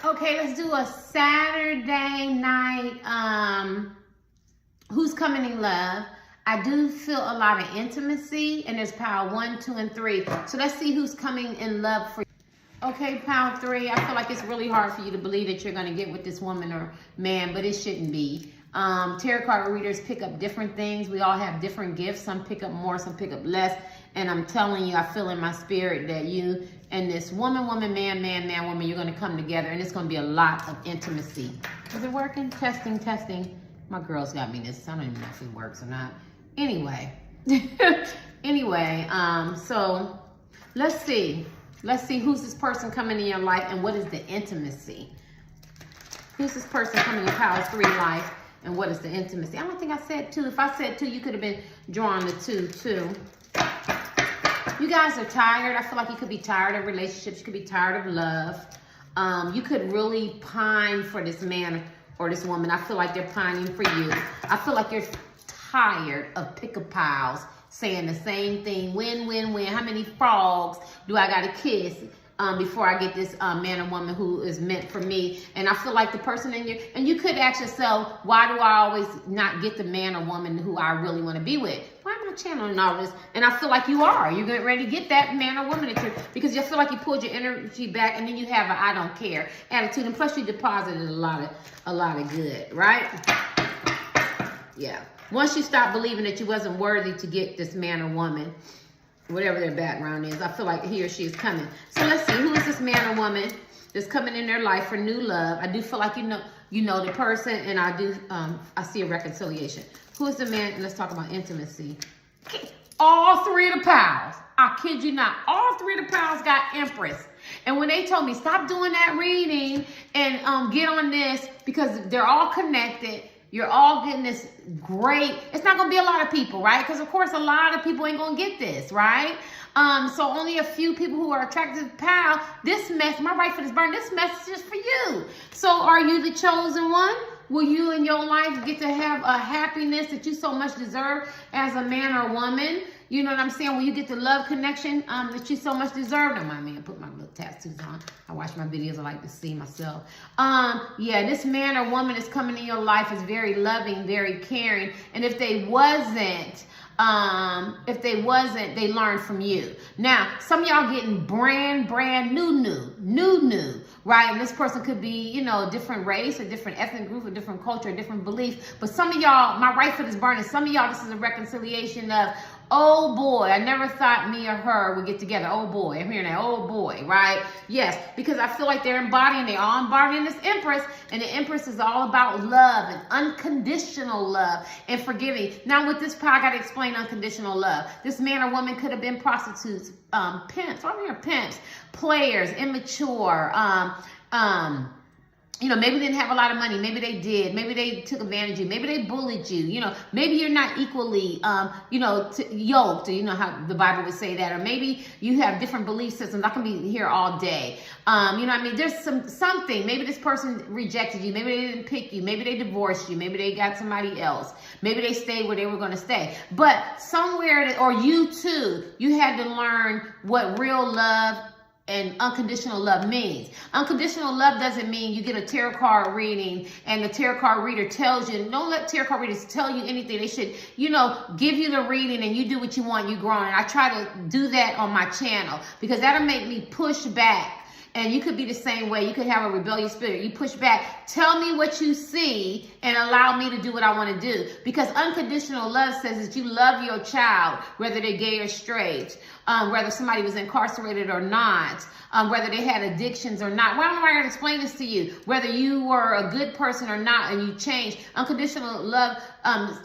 Okay, let's do a Saturday night. Who's coming in love? I do feel a lot of intimacy, and there's pile 1, 2, and 3. So let's see who's coming in love for you. Okay, pile 3. I feel like it's really hard for you to believe that you're going to get with this woman or man, but it shouldn't be. Tarot card readers pick up different things. We all have different gifts. Some pick up more, some pick up less. And I'm telling you, I feel in my spirit that you and this woman, man, woman, you're going to come together, and it's going to be a lot of intimacy. Is it working? Testing, testing. My girls got me this. I don't even know if it works or not. Anyway. So let's see. Let's see who's this person coming in your life and what is the intimacy. Who's this person coming in pile 3 life and what is the intimacy? I don't think I said 2. If I said 2, you could have been drawing the 2 too. You guys are tired. I feel like you could be tired of relationships. You could be tired of love. You could really pine for this man or this woman. I feel like they're pining for you. I feel like you're tired of pick-a-piles saying the same thing. When. How many frogs do I got to kiss before I get this man or woman who is meant for me? And I feel like the person in you, and you could ask yourself, why do I always not get the man or woman who I really want to be with? Why am I channeling all this? And I feel like you are. You're getting ready to get that man or woman because you feel like you pulled your energy back, and then you have a I don't care attitude, and plus you deposited a lot of good, right? Yeah. Once you stop believing that you wasn't worthy to get this man or woman, whatever their background is, I feel like he or she is coming. So let's see, who is this man or woman that's coming in their life for new love? I do feel like you know the person, and I see a reconciliation. Who is the man? And let's talk about intimacy. All 3 of the piles. I kid you not. All 3 of the piles got Empress. And when they told me stop doing that reading and get on this because they're all connected. You're all getting this great. It's not going to be a lot of people, right? Because, of course, a lot of people ain't going to get this, right? So only a few people who are attracted to the pile. This mess, my right foot is burned. This message is for you. So are you the chosen one? Will you in your life get to have a happiness that you so much deserve as a man or woman? You know what I'm saying? When you get the love connection that you so much deserve. Don't mind me, I put my little tattoos on. I watch my videos. I like to see myself. Yeah, this man or woman is coming in your life is very loving, very caring. And if they wasn't, they learned from you. Now, some of y'all getting brand new, right? And this person could be, you know, a different race, a different ethnic group, a different culture, a different belief. But some of y'all, my right foot is burning. Some of y'all, this is a reconciliation of, oh boy, I never thought me or her would get together. Oh boy, I'm hearing that. Oh boy, right? Yes, because I feel like they're all embodying this Empress, and the Empress is all about love and unconditional love and forgiving. Now with this power, I got to explain unconditional love. This man or woman could have been prostitutes, pimps. I'm here, pimps, players, immature, you know, maybe they didn't have a lot of money. Maybe they did. Maybe they took advantage of you. Maybe they bullied you. You know, maybe you're not equally, you know, yoked. You know how the Bible would say that. Or maybe you have different belief systems. I can be here all day. You know what I mean? There's something. Maybe this person rejected you. Maybe they didn't pick you. Maybe they divorced you. Maybe they got somebody else. Maybe they stayed where they were going to stay. But somewhere, or you too, you had to learn what real love and unconditional love means. Unconditional love doesn't mean you get a tarot card reading and the tarot card reader tells you. Don't let tarot card readers tell you anything. They should, you know, give you the reading and you do what you want. You grow on it. I try to do that on my channel because that'll make me push back. And you could be the same way. You could have a rebellious spirit. You push back. Tell me what you see and allow me to do what I want to do. Because unconditional love says that you love your child, whether they're gay or straight, whether somebody was incarcerated or not, whether they had addictions or not. Why am I going to explain this to you? Whether you were a good person or not and you changed. Unconditional love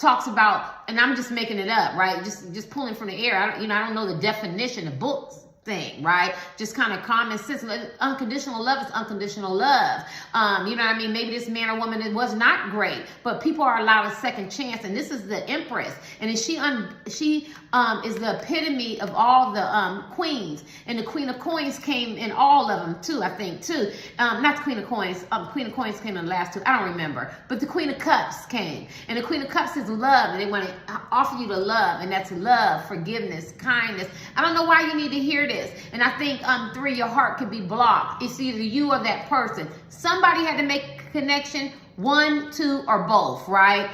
talks about, and I'm just making it up, right? Just pulling from the air. I don't know the definition of books. Thing, right? Just kind of common sense. Unconditional love is unconditional love. You know what I mean? Maybe this man or woman, it was not great, but people are allowed a second chance. And this is the Empress. And she is the epitome of all the queens. And the Queen of Coins came in all of them too, I think too. Not the Queen of Coins. Queen of Coins came in the last two. I don't remember. But the Queen of Cups came. And the Queen of Cups is love. And they want to offer you the love. And that's love, forgiveness, kindness. I don't know why you need to hear it is. And I think 3, your heart could be blocked. It's either you or that person. Somebody had to make a connection, 1, 2, or both, right?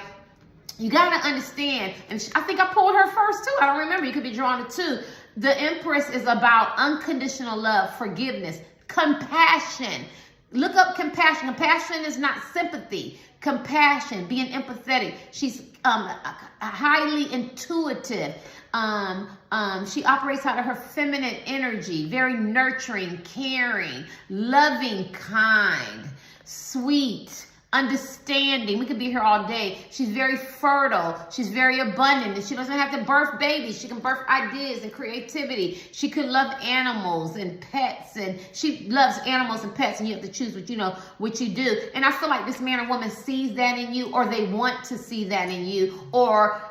You got to understand, and I think I pulled her first too. I don't remember. You could be drawn to 2. The Empress is about unconditional love, forgiveness, compassion. Look up compassion. Compassion is not sympathy. Compassion, being empathetic. She's highly intuitive. She operates out of her feminine energy, very nurturing, caring, loving, kind, sweet, understanding. We could be here all day. She's very fertile. She's very abundant. And she doesn't have to birth babies. She can birth ideas and creativity. She could love animals and pets. And she loves animals and pets. And you have to choose what you do. And I feel like this man or woman sees that in you, or they want to see that in you, or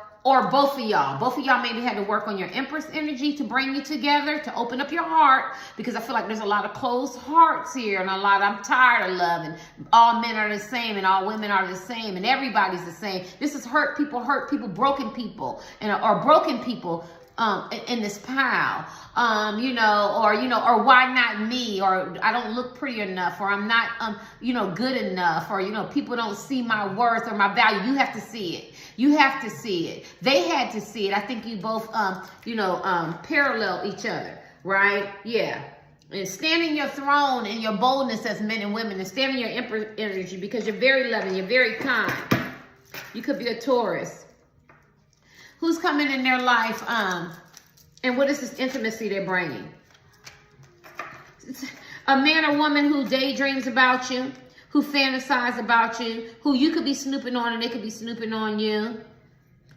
both of y'all. Both of y'all maybe had to work on your Empress energy to bring you together, to open up your heart, because I feel like there's a lot of closed hearts here, and I'm tired of love, and all men are the same, and all women are the same, and everybody's the same. This is hurt people, broken people, or broken people in this pile. Or why not me? Or I don't look pretty enough, or I'm not, good enough, or, people don't see my worth or my value. You have to see it. You have to see it. They had to see it. I think you both, parallel each other, right? Yeah. And stand in your throne and your boldness as men and women, and stand in your Emperor energy, because you're very loving, you're very kind. You could be a Taurus. Who's coming in their life, and what is this intimacy they're bringing? A man or woman who daydreams about you, who fantasize about you, who you could be snooping on and they could be snooping on you.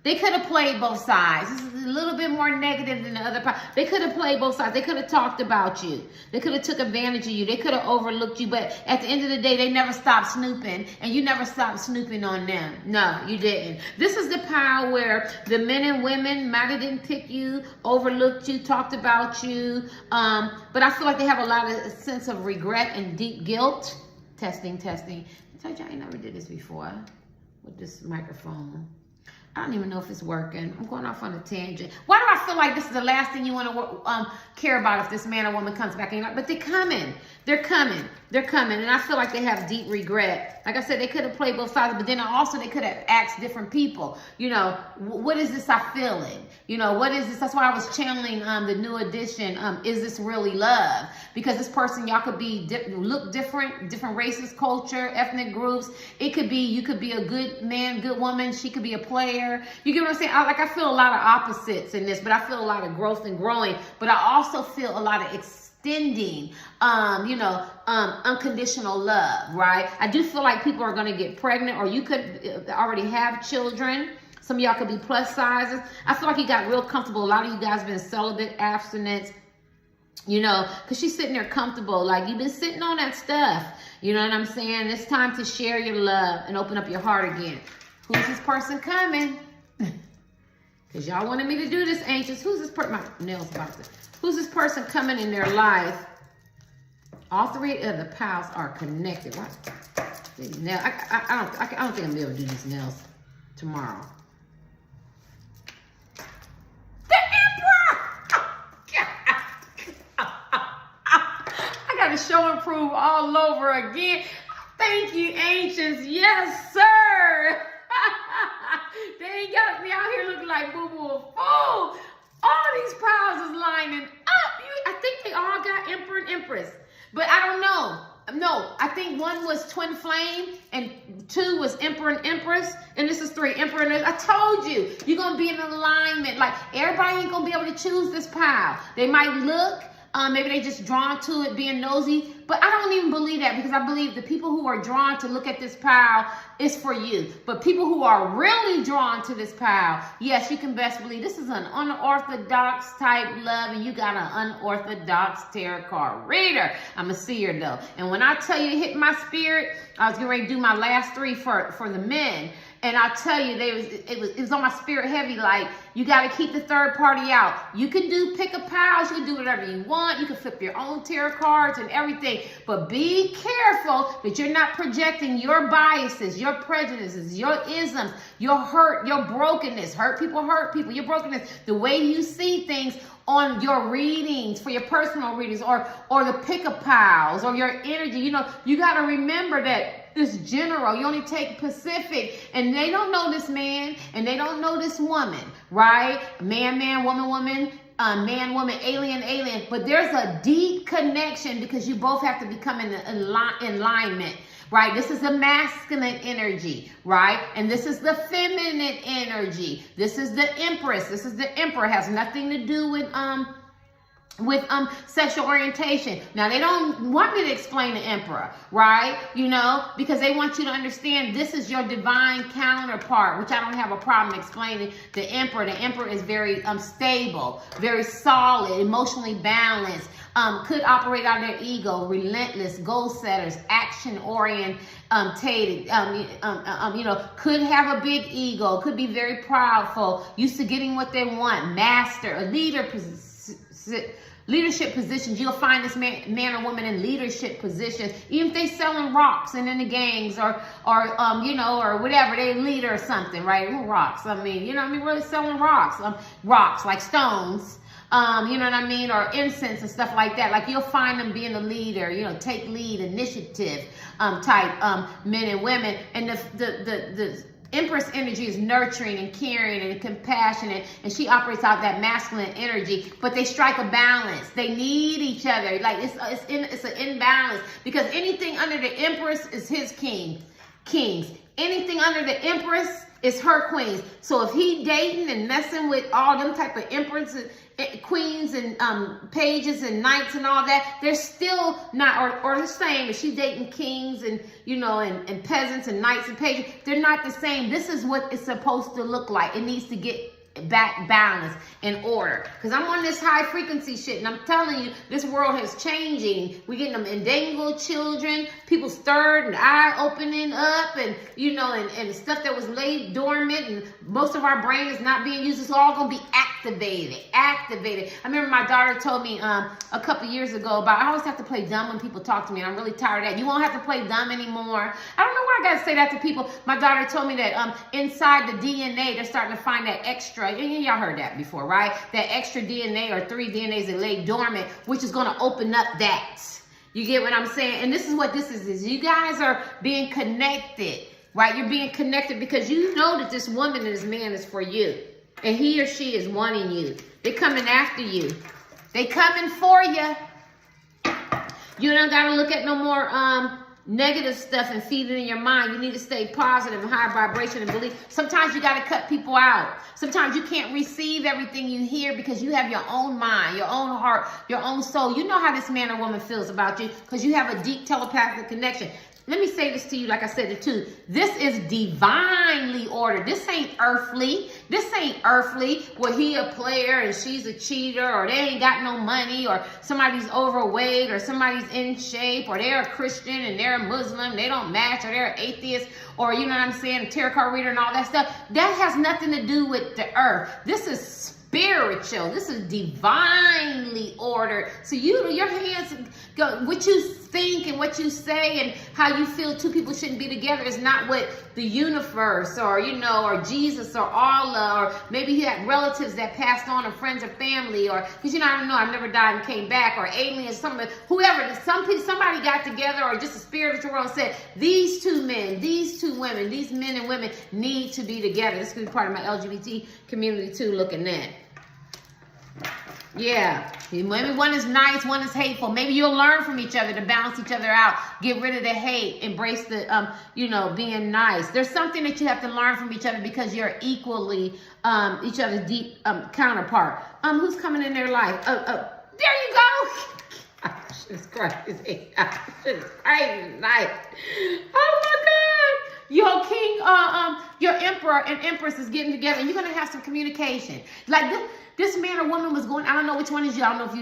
They could have played both sides. This is a little bit more negative than the other part. They could have played both sides. They could have talked about you. They could have took advantage of you. They could have overlooked you. But at the end of the day, they never stopped snooping, and you never stopped snooping on them. No, you didn't. This is the power where the men and women might have didn't pick you, overlooked you, talked about you. But I feel like they have a lot of sense of regret and deep guilt. Testing. I told you I ain't never did this before with this microphone. I don't even know if it's working. I'm going off on a tangent. Why do I feel like this is the last thing you want to care about if this man or woman comes back in your life? But they're coming. They're coming. And I feel like they have deep regret. Like I said, they could have played both sides, but then also they could have asked different people, what is this I'm feeling? What is this? That's why I was channeling the new edition. Is this really love? Because this person, y'all could be look different races, culture, ethnic groups. It could be, you could be a good man, good woman. She could be a player. You get what I'm saying? I feel a lot of opposites in this, but I feel a lot of growth and growing. But I also feel a lot of extending, unconditional love, right? I do feel like people are going to get pregnant, or you could already have children. Some of y'all could be plus sizes. I feel like you got real comfortable. A lot of you guys been celibate, abstinence, because she's sitting there comfortable. Like, you've been sitting on that stuff. You know what I'm saying? It's time to share your love and open up your heart again. Who's this person coming? Because y'all wanted me to do this, ancients. Who's this person? My nails about to. Who's this person coming in their life? All 3 of the piles are connected. What? Nail. I don't think I'm gonna be able to do these nails tomorrow. The Emperor! I gotta show and prove all over again. Thank you, ancients. Yes, sir. They ain't got me out here looking like boo-boo a fool. All these piles is lining up. I think they all got Emperor and Empress. But I don't know. No, I think 1 was Twin Flame and 2 was Emperor and Empress. And this is 3, Emperor and Empress. I told you, you're going to be in alignment. Like, everybody ain't going to be able to choose this pile. They might look. Maybe they just drawn to it, being nosy. But I don't even believe that, because I believe the people who are drawn to look at this pile is for you. But people who are really drawn to this pile, yes, you can best believe this is an unorthodox type love, and you got an unorthodox tarot card reader. I'm a seer, though. And when I tell you it hit my spirit, I was getting ready to do my last 3 for the men. And I tell you, it was on my spirit heavy. Like, you got to keep the third party out. You can pick a piles. You can do whatever you want. You can flip your own tarot cards and everything. But be careful that you're not projecting your biases, your prejudices, your isms, your hurt, your brokenness. Hurt people, your brokenness. The way you see things on your readings, for your personal readings, or the pick-up piles, or your energy. You know, you got to remember that it's general. You only take Pacific, and they don't know this man, and they don't know this woman, right? Man, woman, man, woman, alien. But there's a deep connection because you both have to become in alignment. Right? This is the masculine energy, right? And this is the feminine energy. This is the Empress. This is the Emperor. Has nothing to do with sexual orientation. Now, they don't want me to explain the Emperor, right? You know, because they want you to understand this is your divine counterpart, which I don't have a problem explaining. The Emperor. The Emperor is very stable, very solid, emotionally balanced, could operate out of their ego, relentless, goal setters, action oriented, you know, could have a big ego, could be very proudful, used to getting what they want, master, a leader, leadership positions. You'll find this man or woman in leadership positions, even if they selling rocks and in the gangs or you know, or whatever, they leader or something, right? Rocks. I mean, you know what I mean? Really selling rocks, rocks like stones. You know what I mean? Or incense and stuff like that. Like you'll find them being a leader, you know, take lead, initiative, type, men and women. And the Empress energy is nurturing and caring and compassionate, and she operates out that masculine energy, but they strike a balance. They need each other. Like it's an imbalance, because anything under the Empress is his kings. Anything under the Empress is her queens. So if he dating and messing with all them type of empresses, queens and pages and knights and all that, they're still not, or the same. If she's dating kings and, you know, and peasants and knights and pages, they're not the same. This is what it's supposed to look like. It needs to get back balance and order, because I'm on this high frequency shit, and I'm telling you, this world is changing. We're getting them endangled children, people stirred and eye opening up, and you know, and stuff that was laid dormant, and most of our brain is not being used. It's all gonna be activated. I remember my daughter told me a couple years ago about, I always have to play dumb when people talk to me, and I'm really tired of that. You won't have to play dumb anymore. I don't know why I gotta say that to people. My daughter told me that inside the DNA, they're starting to find that extra. Y'all heard that before, right? That extra DNA, or 3 DNAs that lay dormant, which is going to open up that. You get what I'm saying? And this is what this is. You guys are being connected, right? You're being connected because you know that this woman and this man is for you. And he or she is wanting you. They're coming after you. They coming for you. You don't got to look at no more negative stuff and feed it in your mind. You need to stay positive and high vibration and believe. Sometimes you got to cut people out. Sometimes you can't receive everything you hear because you have your own mind, your own heart, your own soul. You know how this man or woman feels about you because you have a deep telepathic connection. Let me say this to you, like I said it too. This is divinely ordered. This ain't earthly. This ain't earthly where he a player and she's a cheater, or they ain't got no money, or somebody's overweight, or somebody's in shape, or they're a Christian and they're a Muslim, they don't match, or they're an atheist, or you know what I'm saying, a tarot card reader and all that stuff. That has nothing to do with the earth. This is spiritual. This is divinely ordered. So your hands go, what you think and what you say and how you feel two people shouldn't be together is not what the universe, or you know, or Jesus, or Allah, or maybe he had relatives that passed on, or friends or family, or because you know, I don't know, I've never died and came back, or aliens, somebody, whoever, somebody got together, or just a spiritual world said, these two men, these two women, these men and women need to be together. This could be part of my LGBT community too, looking at. Yeah, maybe one is nice, one is hateful. Maybe you'll learn from each other to balance each other out, get rid of the hate, embrace the, you know, being nice. There's something that you have to learn from each other because you're equally each other's deep counterpart. Who's coming in their life? There you go. Shit is crazy. Shit is crazy tonight. Oh my God. Your king, your emperor and empress is getting together, and you're gonna have some communication. Like this man or woman was going, I don't know which one is you. I don't know if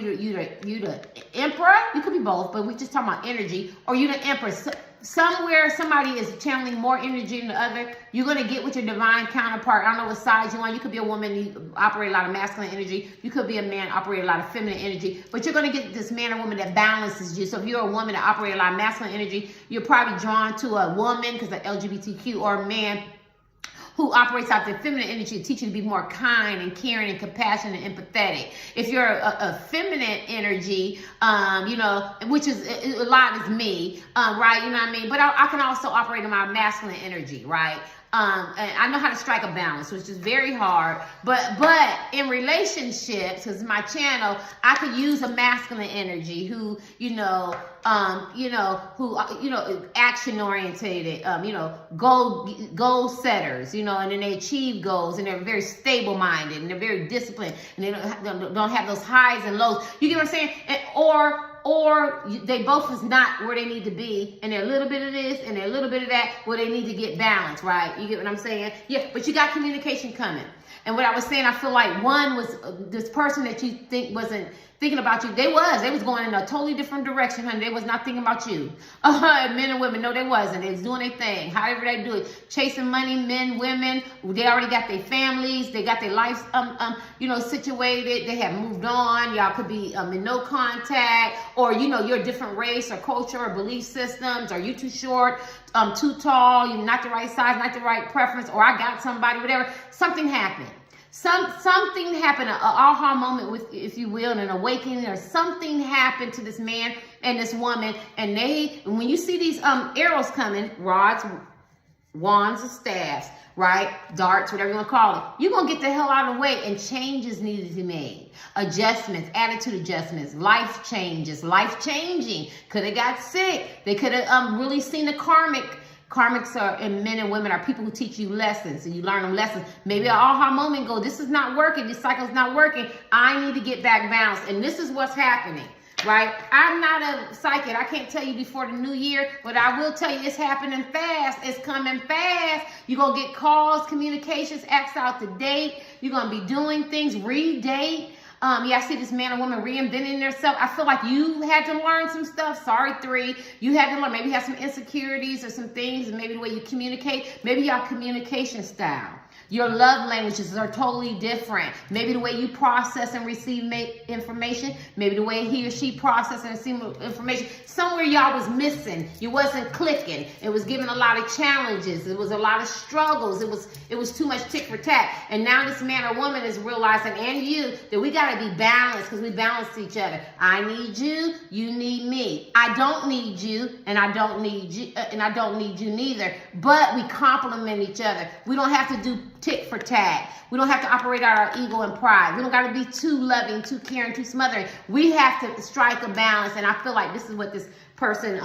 you the emperor. You could be both, but we just talking about energy. Or you the empress. Somewhere somebody is channeling more energy than the other. You're going to get with your divine counterpart. I don't know what side you want. You could be a woman, you operate a lot of masculine energy. You could be a man, operate a lot of feminine energy. But you're going to get this man or woman that balances you. So if you're a woman that operate a lot of masculine energy, you're probably drawn to a woman because of LGBTQ, or a man who operates out the feminine energy to teach you to be more kind and caring and compassionate and empathetic. If you're a feminine energy, you know, which is a lot is me, right? You know what I mean? But I can also operate in my masculine energy, right? And I know how to strike a balance, which is very hard. But in relationships, because my channel, I could use a masculine energy who, action oriented, goal setters, and then they achieve goals, and they're very stable minded, and they're very disciplined, and they don't have those highs and lows. You get what I'm saying? Or they both is not where they need to be, and they're a little bit of this and they're a little bit of that, where they need to get balanced, right? You get what I'm saying? Yeah, but you got communication coming. And what I was saying, I feel like one was this person that you think wasn't thinking about you. They was going in a totally different direction, honey. They was not thinking about you. Men and women, no, they wasn't. They was doing their thing, however they do it. Chasing money, men, women. They already got their families. They got their lives, situated. They have moved on. Y'all could be in no contact, or you're a different race or culture or belief systems, or you too short, too tall, you're not the right size, not the right preference, or I got somebody, whatever. Something happened. Something happened, an aha moment, with, if you will, an awakening, or something happened to this man and this woman. And when you see these arrows coming, rods, wands, or staffs, right, darts, whatever you want to call it, you're going to get the hell out of the way, and changes needed to be made. Adjustments, attitude adjustments, life changes, life changing. Could have got sick. They could have really seen the Karmics and men and women are people who teach you lessons, and you learn them lessons. Maybe an aha moment go, this is not working, this cycle's not working, I need to get back balanced, and this is what's happening, right? I'm not a psychic, I can't tell you before the new year, but I will tell you it's happening fast, it's coming fast. You're going to get calls, communications, ask out the date, you're going to be doing things, re-date. I see this man or woman reinventing themselves. I feel like you had to learn some stuff. Sorry, 3. You had to learn. Maybe you have some insecurities or some things, and maybe the way you communicate. Maybe your communication style. Your love languages are totally different. Maybe the way you process and receive information. Maybe the way he or she process and receive information. Somewhere y'all was missing. You wasn't clicking. It was giving a lot of challenges. It was a lot of struggles. It was too much tick for tack. And now this man or woman is realizing, and you, that we got to be balanced, because we balance each other. I need you. You need me. I don't need you, and I don't need you, and I don't need you neither. But we complement each other. We don't have to do tick for tack. We don't have to operate out our ego and pride. We don't got to be too loving, too caring, too smothering. We have to strike a balance, and I feel like this is what this person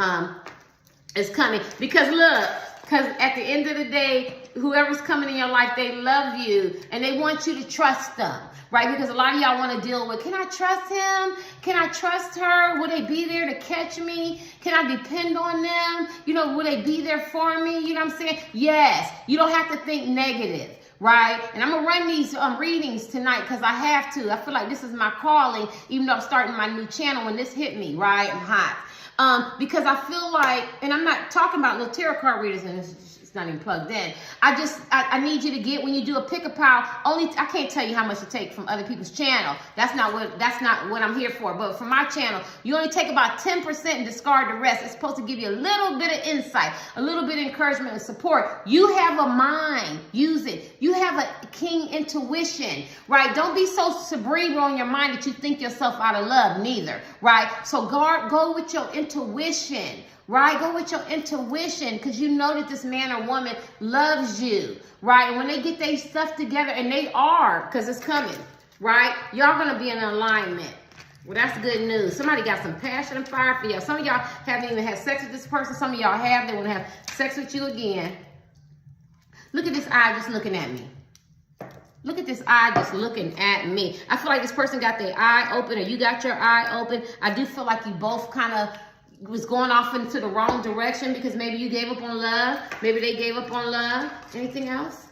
is coming. Because look, because at the end of the day, whoever's coming in your life, they love you, and they want you to trust them, right? Because a lot of y'all want to deal with, can I trust him? Can I trust her? Will they be there to catch me? Can I depend on them? Will they be there for me? You know what I'm saying? Yes. You don't have to think negative. Right? And I'm going to run these readings tonight because I have to. I feel like this is my calling, even though I'm starting my new channel when this hit me, right? I'm hot. Because I feel like, and I'm not talking about little tarot card readers, and it's not even plugged in. I need you to get, when you do a pick-a-pile, I can't tell you how much to take from other people's channel. That's not what I'm here for. But for my channel, you only take about 10% and discard the rest. It's supposed to give you a little bit of insight, a little bit of encouragement and support. You have a mind. Use it. You have a king intuition, right? Don't be so cerebral in your mind that you think yourself out of love, neither, right? So go with your intuition. Right? Go with your intuition, because you know that this man or woman loves you, right? And when they get their stuff together, and they are, because it's coming, right? Y'all going to be in alignment. Well, that's good news. Somebody got some passion and fire for y'all. Some of y'all haven't even had sex with this person. Some of y'all have. They want to have sex with you again. Look at this eye just looking at me. Look at this eye just looking at me. I feel like this person got their eye open, or you got your eye open. I do feel like you both kind of was going off into the wrong direction, because maybe you gave up on love. Maybe they gave up on love. Anything else?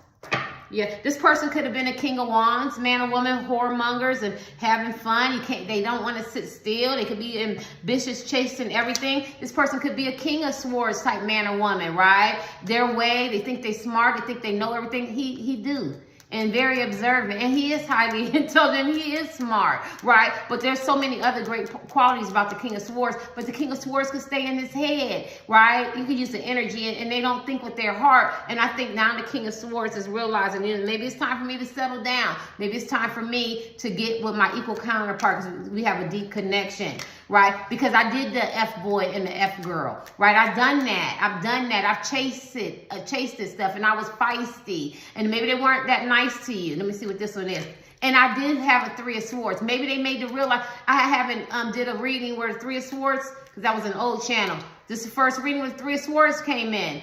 Yeah, this person could have been a king of wands, man or woman, whoremongers and having fun. They don't want to sit still. They could be ambitious, chasing everything. This person could be a king of swords type man or woman, right? Their way, they think they smart, they think they know everything. He do. and very observant, and he is highly intelligent. He is smart, right? But there's so many other great qualities about the King of Swords. But the King of Swords could stay in his head, right? You could use the energy, and they don't think with their heart. And I think now the King of Swords is realizing, you know, maybe it's time for me to settle down. Maybe it's time for me to get with my equal counterpart, because we have a deep connection, right? Because I did the F boy and the F girl, right? I've done that. I've chased this stuff, and I was feisty, and maybe they weren't that nice to you. Let me see what this one is. And I did have a Three of Swords. Maybe they made the real life. I haven't did a reading where the Three of Swords, because that was an old channel. This is the first reading where the Three of Swords came in.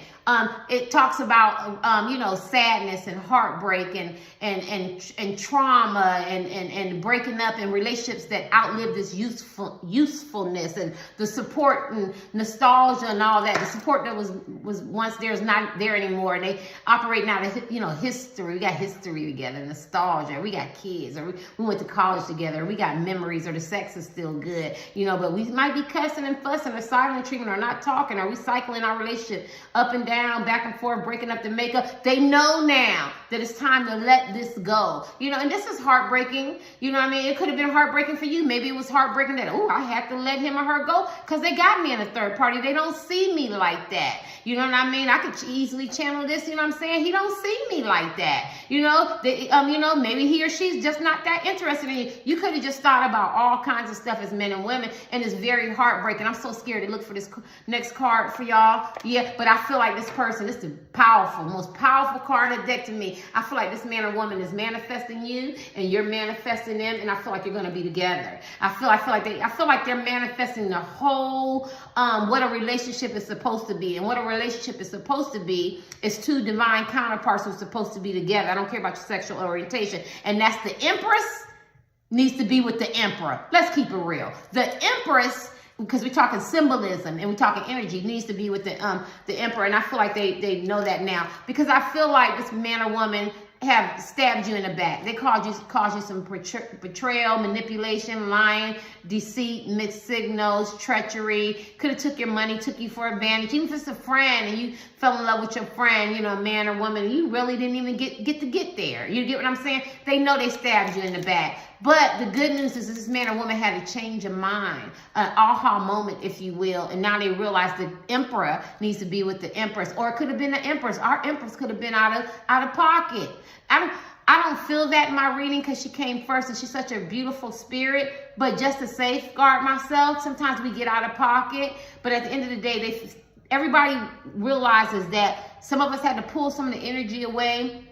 It talks about, you know, sadness and heartbreak and trauma and breaking up in relationships that outlived this usefulness, and the support and nostalgia and all that. The support that was once there's not there anymore, and they operate now to, you know, history. We got history together, nostalgia. We got kids, or we went to college together. We got memories, or the sex is still good, you know, but we might be cussing and fussing, or silent treatment, or not talking, or we cycling our relationship up and down, back and forth, breaking up the makeup. They know now that it's time to let this go, you know, and this is heartbreaking. You know what I mean? It could have been heartbreaking for you. Maybe it was heartbreaking that, oh, I had to let him or her go because they got me in a third party. They don't see me like that. You know what I mean? I could easily channel this, you know what I'm saying? He don't see me like that. You know, you know, maybe he or she's just not that interested in you. You could have just thought about all kinds of stuff as men and women, and it's very heartbreaking. I'm so scared to look for this next card for y'all. Yeah, but I feel like this person, this is the powerful, most powerful card of the deck to me. I feel like this man or woman is manifesting you, and you're manifesting them, and I feel like you're gonna be together. I feel like they're manifesting the whole what a relationship is supposed to be. And what a relationship is supposed to be is two divine counterparts who are supposed to be together. I don't care about your sexual orientation. And that's the Empress needs to be with the Emperor. Let's keep it real. The Empress, because we're talking symbolism and we're talking energy, needs to be with the Emperor. And I feel like they know that now, because I feel like this man or woman have stabbed you in the back. They caused you some betrayal, manipulation, lying, deceit, mixed signals, treachery. Could have took your money, took you for advantage. Even if it's a friend and you fell in love with your friend, you know, a man or woman, you really didn't even get there. You get what I'm saying? They know they stabbed you in the back. But the good news is this man or woman had a change of mind, an aha moment, if you will. And now they realize the Emperor needs to be with the Empress. Or it could have been the Empress. Our Empress could have been out of pocket. I don't feel that in my reading because she came first and she's such a beautiful spirit. But just to safeguard myself, sometimes we get out of pocket. But at the end of the day, everybody realizes that some of us had to pull some of the energy away.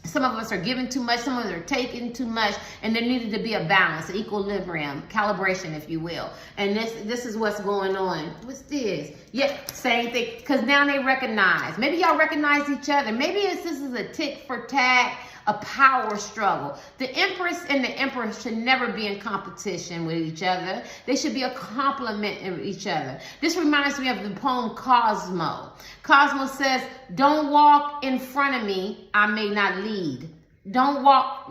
Some of us are giving too much, some of us are taking too much, and there needed to be a balance, an equilibrium, calibration, if you will. And this is what's going on. What's this? Yeah, same thing. Because now they recognize. Maybe y'all recognize each other. Maybe this is a tick for tack, a power struggle. The Empress and the Emperor should never be in competition with each other. They should be a complement of each other. This reminds me of the poem Cosmo. Cosmo says, don't walk in front of me, I may not lead. Don't walk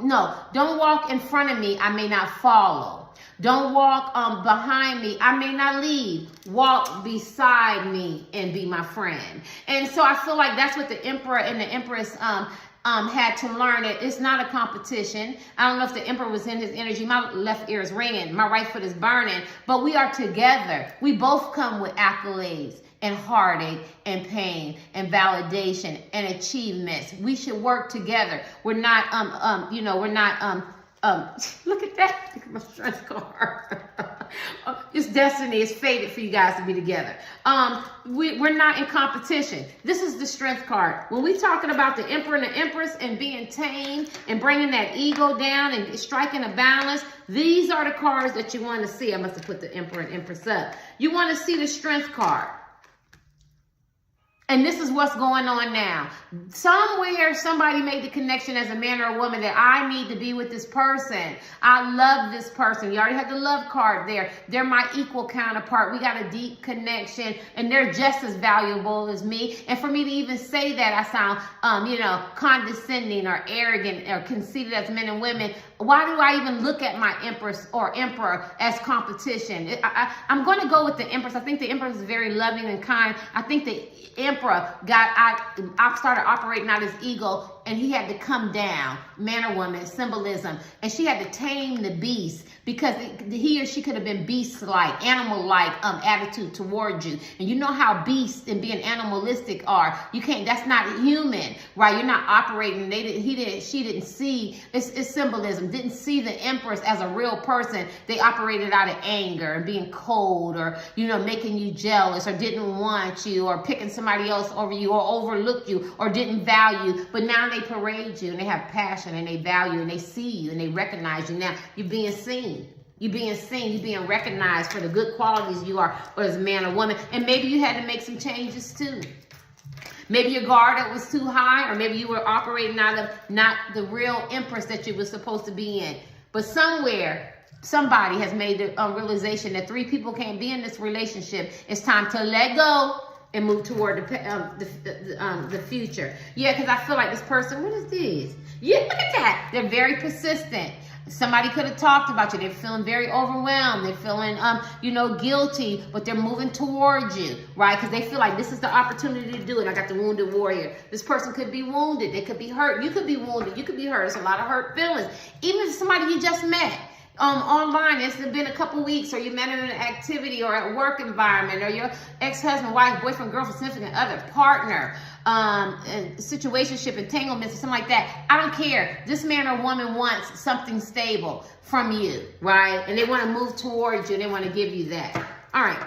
in front of me, I may not follow. Don't walk behind me, I may not lead. Walk beside me and be my friend. And so I feel like that's what the Emperor and the Empress had to learn. It. It's not a competition. I don't know if the Emperor was in his energy. My left ear is ringing. My right foot is burning. But we are together. We both come with accolades and heartache and pain and validation and achievements. We should work together. We're not, look at that. Look at my strength card. It's destiny. It's fated for you guys to be together. We're not in competition. This is the strength card. When we're talking about the Emperor and the Empress and being tamed and bringing that ego down and striking a balance, these are the cards that you want to see. I must have put the Emperor and Empress up. You want to see the strength card. And this is what's going on now. Somewhere, somebody made the connection as a man or a woman that I need to be with this person. I love this person. You already had the love card there. They're my equal counterpart. We got a deep connection, and they're just as valuable as me. And for me to even say that, I sound, condescending or arrogant or conceited as men and women. Why do I even look at my Empress or Emperor as competition? I'm going to go with the Empress. I think the Empress is very loving and kind. I think the Emperor I started operating out his ego and he had to come down, man or woman, symbolism, and she had to tame the beast because he or she could have been beast-like, animal-like attitude towards you. And you know how beasts and being animalistic are. You can't, that's not human, right? You're not operating, she didn't see, it's symbolism, didn't see the empress as a real person. They operated out of anger and being cold, or, you know, making you jealous, or didn't want you, or picking somebody else over you, or overlooked you, or didn't value. But now they parade you, and they have passion, and they value, and they see you, and they recognize you. Now you're being seen. You're being seen, you're being recognized for the good qualities you are, or as a man or woman. And maybe you had to make some changes too. Maybe your guard up was too high, or maybe you were operating out of not the real empress that you were supposed to be in. But somewhere, somebody has made the realization that 3 people can't be in this relationship. It's time to let go and move toward the future. Yeah, because I feel like this person, what is this? Yeah, look at that. They're very persistent. Somebody could have talked about you. They're feeling very overwhelmed. They're feeling, you know, guilty, but they're moving towards you, right? Because they feel like this is the opportunity to do it. I got the wounded warrior. This person could be wounded. They could be hurt. You could be wounded. You could be hurt. There's a lot of hurt feelings. Even if it's somebody you just met online, it's been a couple weeks, or you met in an activity or at work environment, or your ex-husband, wife, boyfriend, girlfriend, significant other, partner, situationship, entanglements, or something like that. I don't care. This man or woman wants something stable from you, right? And they want to move towards you, and they want to give you that. All right.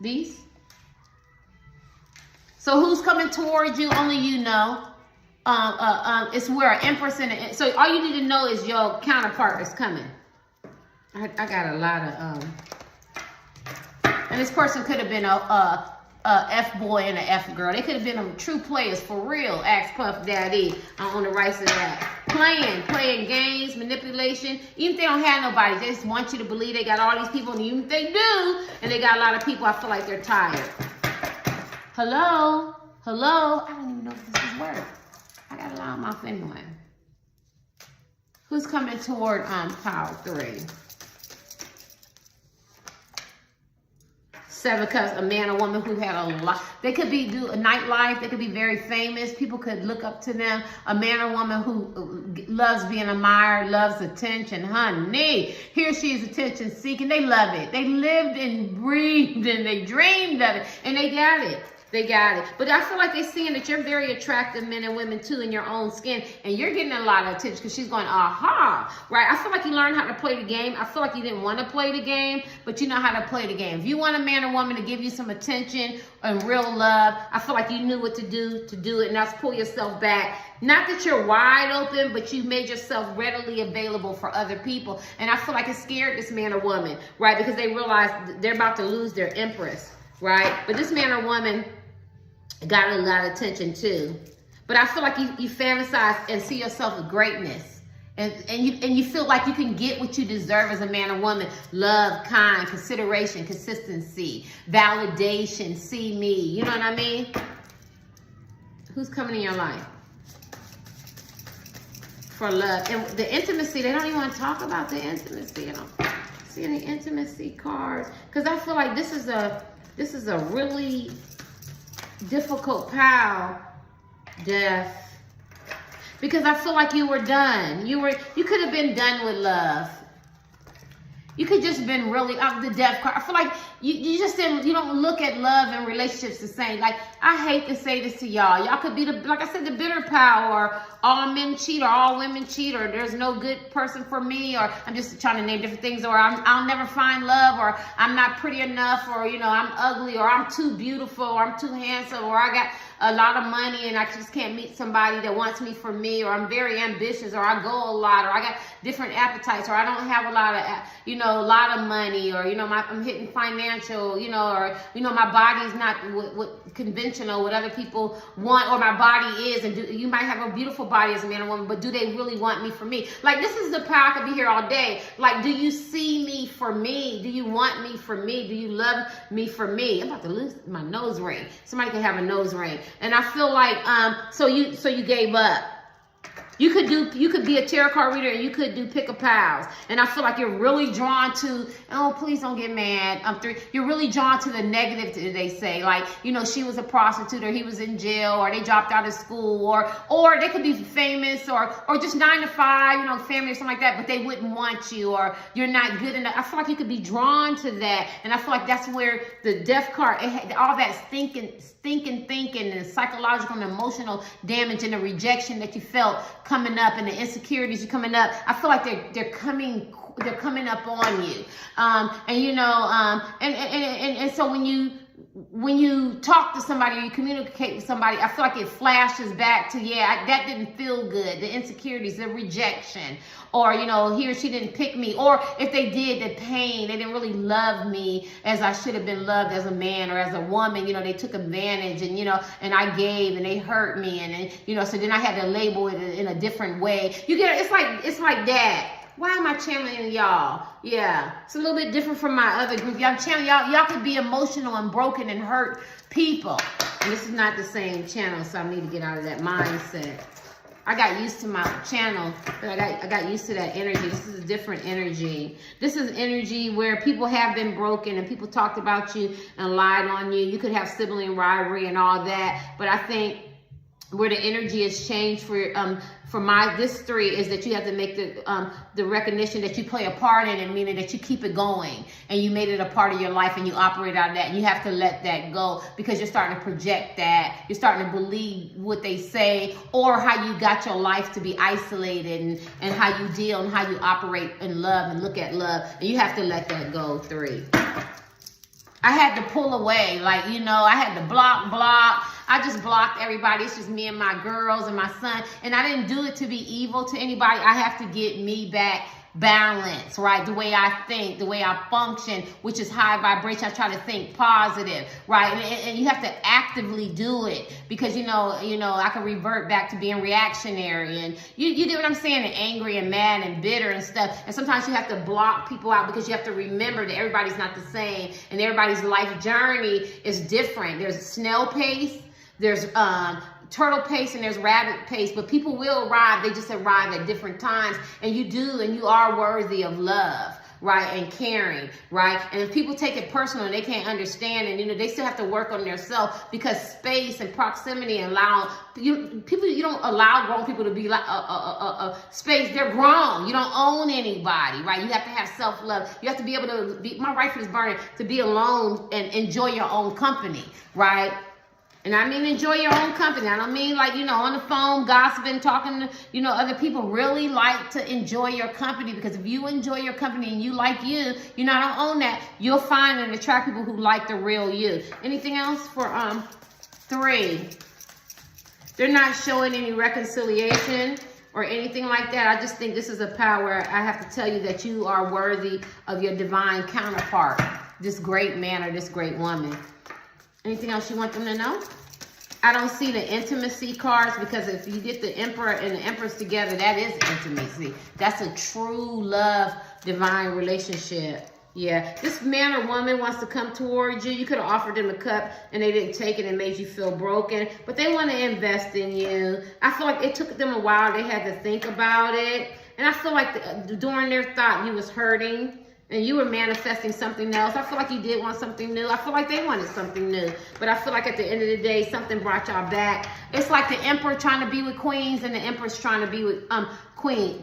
These. So who's coming towards you? Only you know. It's where an empress and so all you need to know is your counterpart is coming. I got a lot of and this person could have been a F boy and a F girl. They could have been a true players for real. Ask Puff Daddy on the rights of that. Playing games, manipulation. Even if they don't have nobody, they just want you to believe they got all these people, and even if they do, and they got a lot of people, I feel like they're tired. Hello? I don't even know if this is work. I got a loud mouth anyway. Who's coming toward pile 3? 7 of Cups, a man or woman who had a lot. They could be do a nightlife. They could be very famous. People could look up to them. A man or woman who loves being admired, loves attention. Honey, he or she is attention seeking. They love it. They lived and breathed and they dreamed of it, and they got it. They got it. But I feel like they're seeing that you're very attractive men and women too in your own skin. And you're getting a lot of attention because she's going, aha, right? I feel like you learned how to play the game. I feel like you didn't want to play the game, but you know how to play the game. If you want a man or woman to give you some attention and real love, I feel like you knew what to do it. Now pull yourself back. Not that you're wide open, but you made yourself readily available for other people. And I feel like it scared this man or woman, right? Because they realize they're about to lose their empress, right? But this man or woman got a lot of attention too. But I feel like you fantasize and see yourself with greatness. And you feel like you can get what you deserve as a man or woman. Love, kind, consideration, consistency, validation, see me. You know what I mean? Who's coming in your life? For love. And the intimacy, they don't even want to talk about the intimacy. I don't see any intimacy cards. Because I feel like this is a really difficult pile, Death, because I feel like you were done. You could have been done with love. You could just been really up the Death card. I feel like you just didn't. You don't look at love and relationships the same. Like, I hate to say this to y'all. Y'all could be like I said, the bitter pile, or all men cheat, or all women cheat, or there's no good person for me, or I'm just trying to name different things, or I'll never find love, or I'm not pretty enough, or I'm ugly, or I'm too beautiful, or I'm too handsome, or I got a lot of money and I just can't meet somebody that wants me for me, or I'm very ambitious, or I go a lot, or I got different appetites, or I don't have a lot of money, or I'm hitting financial, or my body's not what conventional, what other people want, or my body is, and you might have a beautiful body as a man or woman, but do they really want me for me? Like, this is the power. I could be here all day. Like, do you see me for me? Do you want me for me? Do you love me for me? I'm about to lose my nose ring. Somebody can have a nose ring. And I feel like, so you gave up. You could be a tarot card reader and you could do pick a pals. And I feel like you're really drawn to, oh, please don't get mad. You're really drawn to the negative, they say. Like, you know, she was a prostitute, or he was in jail, or they dropped out of school, or they could be famous, or just 9 to 5, you know, family or something like that, but they wouldn't want you, or you're not good enough. I feel like you could be drawn to that. And I feel like that's where the death card, all that thinking and psychological and emotional damage and the rejection that you felt coming up and the insecurities are coming up. I feel like they're coming up on you. And you know, and so when you talk to somebody or you communicate with somebody, I feel like it flashes back to, yeah, that didn't feel good. The insecurities, the rejection, or, you know, he or she didn't pick me. Or if they did, the pain, they didn't really love me as I should have been loved as a man or as a woman. You know, they took advantage and, you know, and I gave and they hurt me. And you know, so then I had to label it in a different way. You get it? It's like that. Why am I channeling y'all? Yeah, it's a little bit different from my other group. Y'all channeling y'all could be emotional and broken and hurt people. And this is not the same channel, so I need to get out of that mindset. I got used to my channel, but I got used to that energy. This is a different energy. This is energy where people have been broken and people talked about you and lied on you. You could have sibling rivalry and all that, but I think where the energy has changed for this 3 is that you have to make the recognition that you play a part in it, meaning that you keep it going and you made it a part of your life and you operate out of that, and you have to let that go because you're starting to project that. You're starting to believe what they say or how you got your life to be isolated and how you deal and how you operate in love and look at love, and you have to let that go. 3. I had to pull away, like, you know, I had to block. I just blocked everybody. It's just me and my girls and my son. And I didn't do it to be evil to anybody. I have to get me back balance, right? The way I think, the way I function, which is high vibration. I try to think positive, right? And you have to actively do it because, you know, I can revert back to being reactionary, and you get what I'm saying, and angry and mad and bitter and stuff. And sometimes you have to block people out because you have to remember that everybody's not the same and everybody's life journey is different. There's snail pace, there's turtle pace, and there's rabbit pace, but people will arrive. They just arrive at different times, and you are worthy of love, right, and caring, right? And if people take it personal and they can't understand, and, you know, they still have to work on themselves because space and proximity allow you don't allow grown people to be like space. They're grown. You don't own anybody, right? You have to have self-love. You have to be able to be, my rifle is burning, to be alone and enjoy your own company, right? And I mean enjoy your own company. I don't mean like, you know, on the phone, gossiping, talking to, you know, other people. Really like to enjoy your company, because if you enjoy your company and you like you know, I don't own that, you'll find and attract people who like the real you. Anything else for 3? They're not showing any reconciliation or anything like that. I just think this is a power. I have to tell you that you are worthy of your divine counterpart, this great man or this great woman. Anything else you want them to know? I don't see the intimacy cards, because if you get the Emperor and the Empress together, that is intimacy. That's a true love, divine relationship. Yeah, this man or woman wants to come towards you. You could have offered them a cup and they didn't take it and made you feel broken, but they want to invest in you. I feel like it took them a while. They had to think about it. And I feel like during their thought, you was hurting and you were manifesting something else. I feel like you did want something new. I feel like they wanted something new. But I feel like at the end of the day, something brought y'all back. It's like the Emperor trying to be with queens and the Empress trying to be with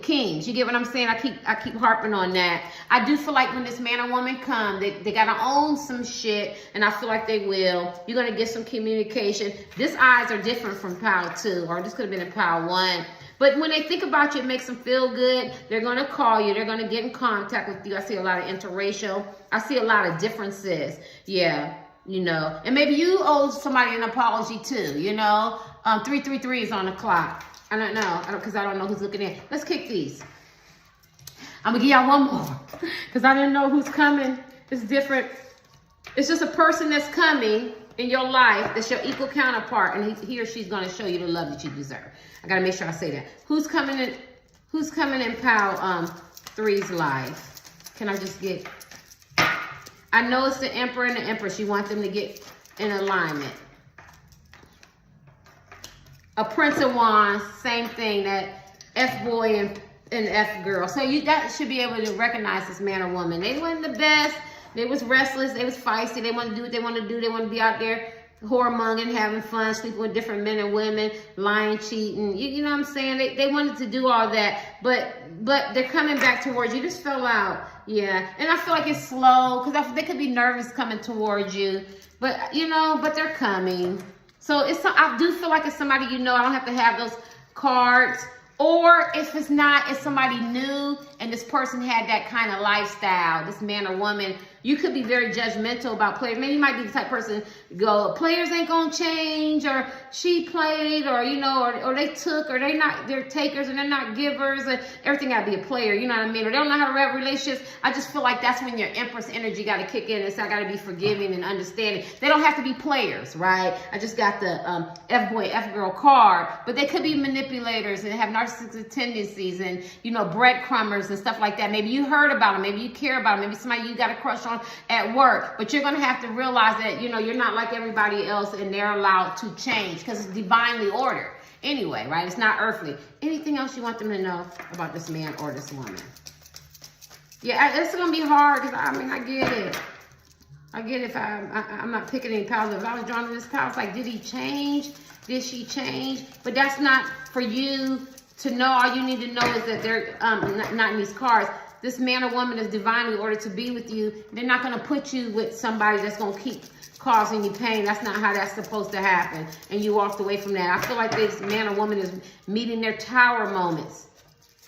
kings. You get what I'm saying? I keep harping on that. I do feel like when this man or woman come, they gotta own some shit, and I feel like they will. You're gonna get some communication. This eyes are different from Pile 2, or this could have been a Pile 1. But when they think about you, it makes them feel good. They're going to call you. They're going to get in contact with you. I see a lot of interracial. I see a lot of differences. Yeah, you know. And maybe you owe somebody an apology too, you know. 333 is on the clock. I don't know, because I don't know who's looking in. Let's kick these. I'm going to give y'all one more, because I didn't know who's coming. It's different. It's just a person that's coming in your life that's your equal counterpart, and he or she's going to show you the love that you deserve. I got to make sure I say that. Who's coming in Pile 3's life? Can I just get... I know it's the Emperor and the Empress. You want them to get in alignment. A Prince of Wands, same thing. That F-boy and F-girl. So that should be able to recognize this man or woman. They weren't the best. They was restless. They was feisty. They want to do what they want to do. They want to be out there whoremongering, having fun, sleeping with different men and women, lying, cheating. You know what I'm saying? They wanted to do all that, but they're coming back towards you. Just fell out. Yeah. And I feel like it's slow because they could be nervous coming towards you. But, but they're coming. So I do feel like it's somebody I don't have to have those cards. Or if it's not, it's somebody new and this person had that kind of lifestyle, this man or woman. You could be very judgmental about players. Maybe you might be the type of person go, players ain't gonna change, or she played, or or they took, or they're takers and they're not givers, and everything gotta be a player, you know what I mean? Or they don't know how to have relationships. I just feel like that's when your Empress energy gotta kick in and say, I gotta be forgiving and understanding. They don't have to be players, right? I just got the F-boy, F-girl card, but they could be manipulators and have narcissistic tendencies and, breadcrumbers and stuff like that. Maybe you heard about them, maybe you care about them, maybe somebody you got a crush on at work, but you're going to have to realize that, you're not like everybody else and they're allowed to change because it's divinely ordered. Anyway, right? It's not earthly. Anything else you want them to know about this man or this woman? Yeah, it's going to be hard because, I get it. I get it if I'm not picking any pals. If I was drawn to this pal, it's like, did he change? Did she change? But that's not for you to know. All you need to know is that they're not in these cards. This man or woman is divinely ordered to be with you. They're not going to put you with somebody that's going to keep causing you pain. That's not how that's supposed to happen. And you walked away from that. I feel like this man or woman is meeting their tower moments.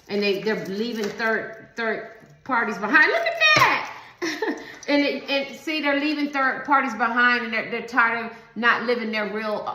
And they're leaving third parties behind. Look at that! and see, they're leaving third parties behind, and they're tired of not living their real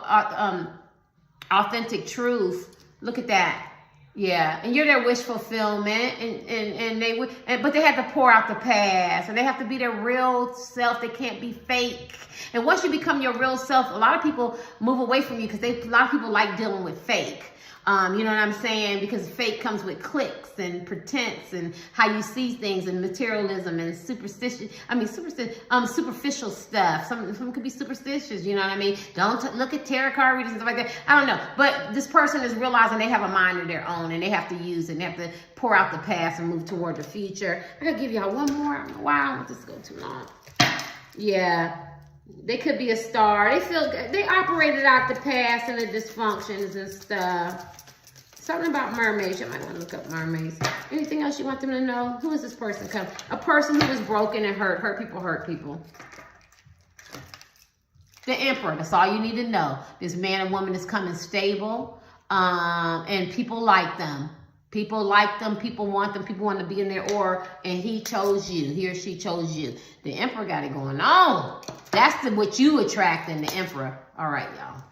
authentic truth. Look at that. Yeah, and you're their wish fulfillment, but they have to pour out the past, and they have to be their real self. They can't be fake. And once you become your real self, a lot of people move away from you because a lot of people like dealing with fake. You know what I'm saying? Because fake comes with clicks and pretense and how you see things and materialism and superstition. Superficial stuff. Some could be superstitious. You know what I mean? Don't look at tarot card readers and stuff like that. I don't know. But this person is realizing they have a mind of their own and they have to use it. And they have to pour out the past and move toward the future. I gotta give y'all one more. I don't know why I don't want this to go too long. Yeah. They could be a star. They feel good. They operated out the past and the dysfunctions and stuff. Something about mermaids. You might want to look up mermaids. Anything else you want them to know? Who is this person come? A person who is broken and hurt. Hurt people. The Emperor. That's all you need to know. This man and woman is coming stable. And people like them. People like them, people want them, people want to be in their aura, and he chose you. He or she chose you. The Emperor got it going on. That's what you attract in the Emperor. All right, y'all.